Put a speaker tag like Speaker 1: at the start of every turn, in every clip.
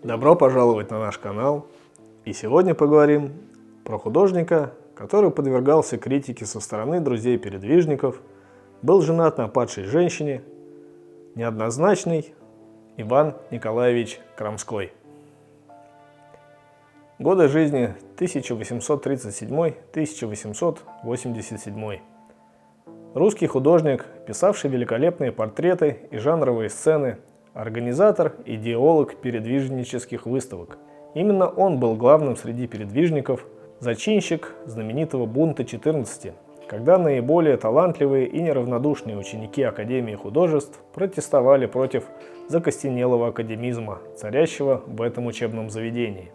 Speaker 1: Добро пожаловать на наш канал, и сегодня поговорим про художника, который подвергался критике со стороны друзей-передвижников, был женат на падшей женщине, неоднозначный Иван Николаевич Крамской. Годы жизни 1837-1887. Русский художник, писавший великолепные портреты и жанровые сцены, организатор, идеолог передвижнических выставок. Именно он был главным среди передвижников, зачинщик знаменитого бунта 14, когда наиболее талантливые и неравнодушные ученики Академии художеств протестовали против закостенелого академизма, царящего в этом учебном заведении.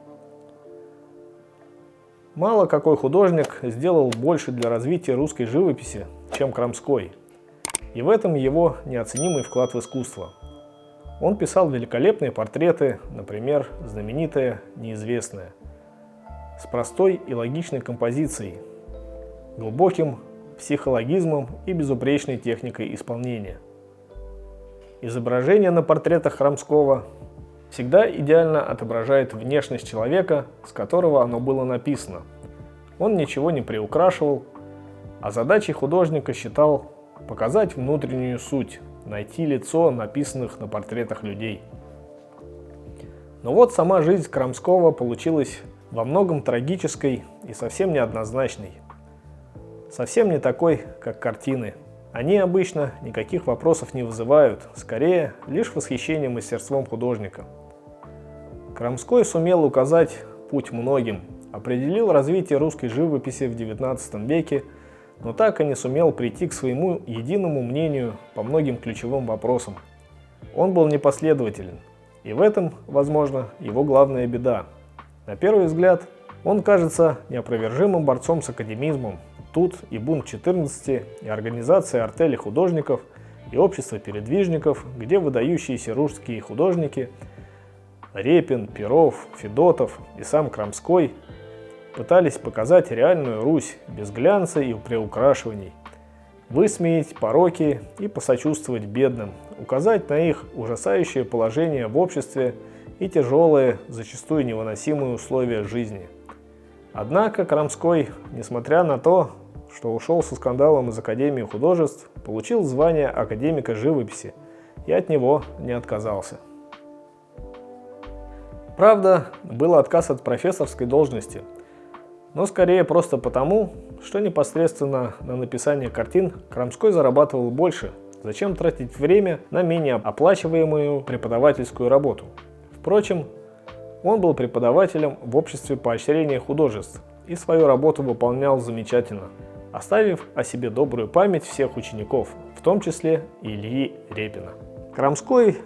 Speaker 1: Мало какой художник сделал больше для развития русской живописи, чем Крамской, и в этом его неоценимый вклад в искусство. Он писал великолепные портреты, например, знаменитая «Неизвестная», с простой и логичной композицией, глубоким психологизмом и безупречной техникой исполнения. Изображение на портретах Крамского всегда идеально отображает внешность человека, с которого оно было написано. Он ничего не приукрашивал, а задачей художника считал показать внутреннюю суть, найти лицо написанных на портретах людей. Но вот сама жизнь Крамского получилась во многом трагической и совсем неоднозначной. Совсем не такой, как картины. Они обычно никаких вопросов не вызывают, скорее лишь восхищение мастерством художника. Крамской сумел указать путь многим, определил развитие русской живописи в XIX веке, но так и не сумел прийти к своему единому мнению по многим ключевым вопросам. Он был непоследователен, и в этом, возможно, его главная беда. На первый взгляд, он кажется неопровержимым борцом с академизмом. Тут и бунт 14, и организация артели художников, и общество передвижников, где выдающиеся русские художники Репин, Перов, Федотов и сам Крамской пытались показать реальную Русь без глянца и приукрашиваний, высмеять пороки и посочувствовать бедным, указать на их ужасающее положение в обществе и тяжелые, зачастую невыносимые условия жизни. Однако Крамской, несмотря на то, что ушел со скандалом из Академии художеств, получил звание академика живописи и от него не отказался. Правда, был отказ от профессорской должности, но скорее просто потому, что непосредственно на написание картин Крамской зарабатывал больше. Зачем тратить время на менее оплачиваемую преподавательскую работу? Впрочем, он был преподавателем в обществе поощрения художеств и свою работу выполнял замечательно, оставив о себе добрую память всех учеников, в том числе и Ильи Репина. Крамской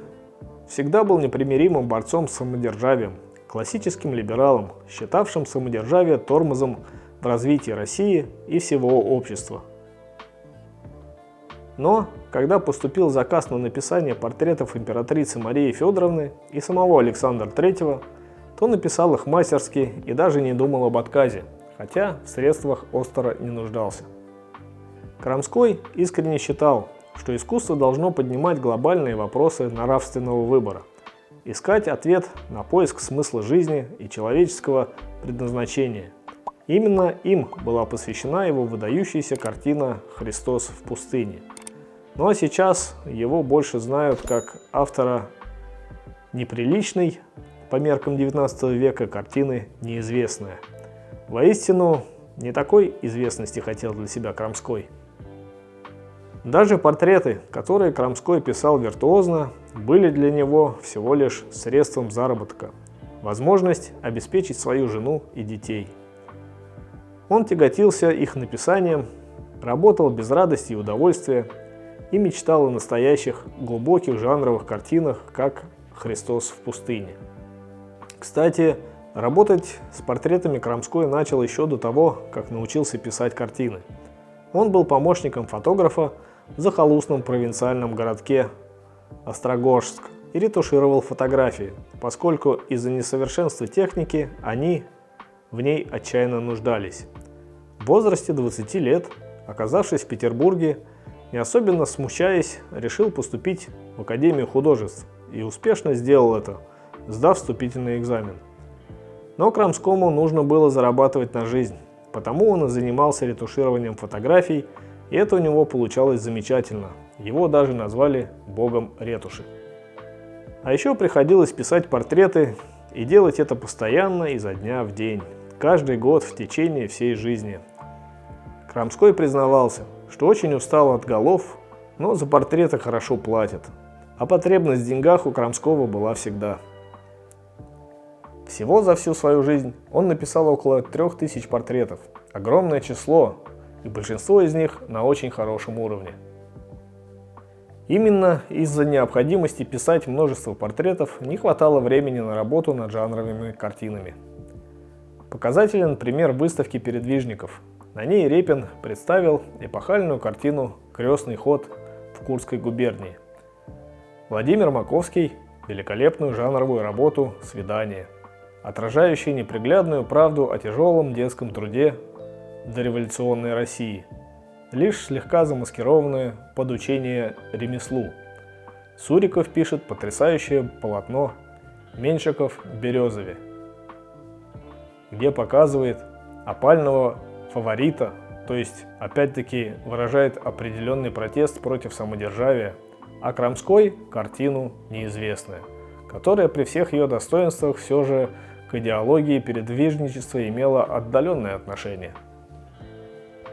Speaker 1: всегда был непримиримым борцом с самодержавием, классическим либералом, считавшим самодержавие тормозом в развитии России и всего общества. Но, когда поступил заказ на написание портретов императрицы Марии Федоровны и самого Александра III, то написал их мастерски и даже не думал об отказе, хотя в средствах остро не нуждался. Крамской искренне считал, что искусство должно поднимать глобальные вопросы нравственного выбора, искать ответ на поиск смысла жизни и человеческого предназначения. Именно им была посвящена его выдающаяся картина «Христос в пустыне». Ну а сейчас его больше знают как автора неприличной, по меркам XIX века, картины «Неизвестная». Воистину, не такой известности хотел для себя Крамской. Даже портреты, которые Крамской писал виртуозно, были для него всего лишь средством заработка, возможность обеспечить свою жену и детей. Он тяготился их написанием, работал без радости и удовольствия и мечтал о настоящих глубоких жанровых картинах, как «Христос в пустыне». Кстати, работать с портретами Крамской начал еще до того, как научился писать картины. Он был помощником фотографа в захолустном провинциальном городке Острогожск и ретушировал фотографии, поскольку из-за несовершенства техники они в ней отчаянно нуждались. В возрасте 20 лет, оказавшись в Петербурге, не особенно смущаясь, решил поступить в Академию художеств и успешно сделал это, сдав вступительный экзамен. Но Крамскому нужно было зарабатывать на жизнь, потому он и занимался ретушированием фотографий, и это у него получалось замечательно. Его даже назвали богом ретуши. А еще приходилось писать портреты и делать это постоянно изо дня в день, каждый год в течение всей жизни. Крамской признавался, что очень устал от голов, но за портреты хорошо платят, а потребность в деньгах у Крамского была всегда. Всего за всю свою жизнь он написал около 3000 портретов, огромное число, и большинство из них на очень хорошем уровне. Именно из-за необходимости писать множество портретов не хватало времени на работу над жанровыми картинами. Показателен пример выставки передвижников. На ней Репин представил эпохальную картину «Крестный ход» в Курской губернии. Владимир Маковский – великолепную жанровую работу «Свидание», отражающую неприглядную правду о тяжелом детском труде дореволюционной России, лишь слегка замаскированную под учение ремеслу. Суриков пишет потрясающее полотно «Меньшиков в Березове», где показывает опального фаворита, то есть опять-таки выражает определенный протест против самодержавия, а Крамской – картину «Неизвестная», которая при всех ее достоинствах все же к идеологии передвижничества имела отдаленное отношение.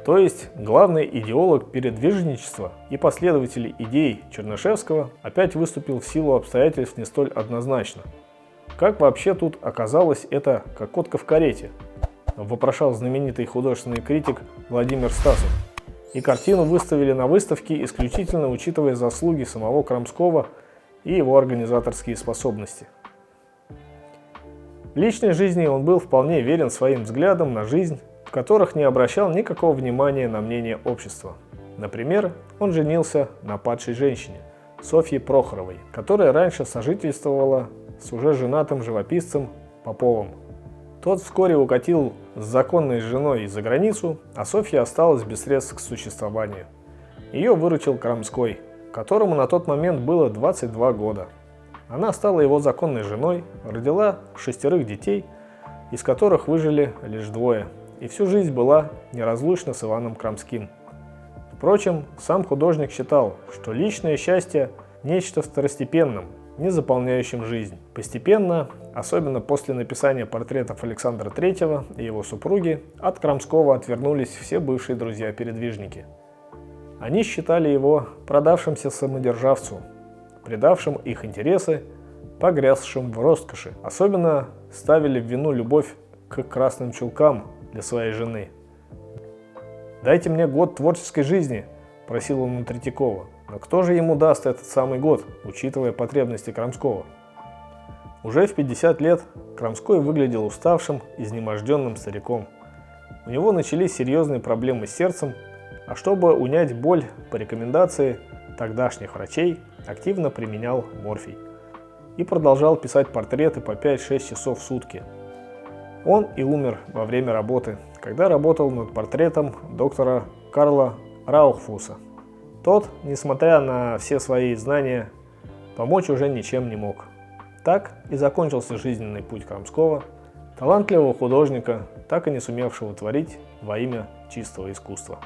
Speaker 1: То есть главный идеолог передвижничества и последователь идей Чернышевского опять выступил в силу обстоятельств не столь однозначно. Как вообще тут оказалось это как котка в карете? Вопрошал знаменитый художественный критик Владимир Стасов. И картину выставили на выставке, исключительно учитывая заслуги самого Крамского и его организаторские способности. В личной жизни он был вполне верен своим взглядам на жизнь, в которых не обращал никакого внимания на мнение общества. Например, он женился на падшей женщине, Софье Прохоровой, которая раньше сожительствовала с уже женатым живописцем Поповым. Тот вскоре укатил с законной женой за границу, а Софья осталась без средств к существованию. Ее выручил Крамской, которому на тот момент было 22 года. Она стала его законной женой, родила 6 детей, из которых выжили лишь 2, и всю жизнь была неразлучна с Иваном Крамским. Впрочем, сам художник считал, что личное счастье – нечто второстепенным, не заполняющим жизнь. Постепенно, особенно после написания портретов Александра III и его супруги, от Крамского отвернулись все бывшие друзья-передвижники. Они считали его продавшимся самодержавцу, предавшим их интересы, погрязшим в роскоши. Особенно ставили в вину любовь к красным чулкам для своей жены. «Дайте мне год творческой жизни», – просил он у Третьякова. Но кто же ему даст этот самый год, учитывая потребности Крамского? Уже в 50 лет Крамской выглядел уставшим, изнеможденным стариком. У него начались серьезные проблемы с сердцем, а чтобы унять боль, по рекомендации тогдашних врачей, активно применял морфий и продолжал писать портреты по 5-6 часов в сутки. Он и умер во время работы, когда работал над портретом доктора Карла Раухфуса. Тот, несмотря на все свои знания, помочь уже ничем не мог. Так и закончился жизненный путь Крамского, талантливого художника, так и не сумевшего творить во имя чистого искусства.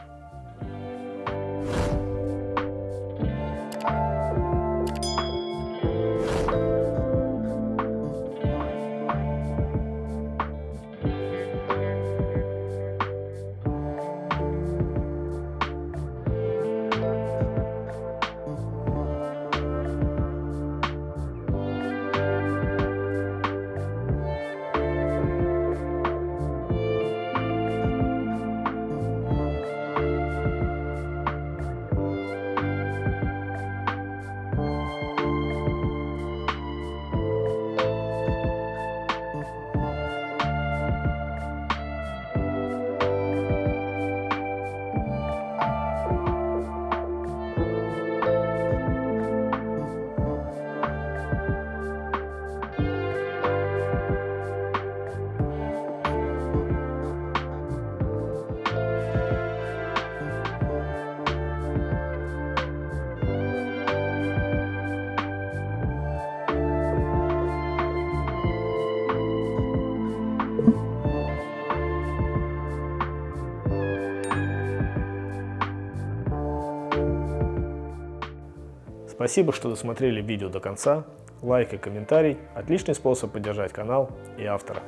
Speaker 1: Спасибо, что досмотрели видео до конца. Лайк и комментарий – отличный способ поддержать канал и автора.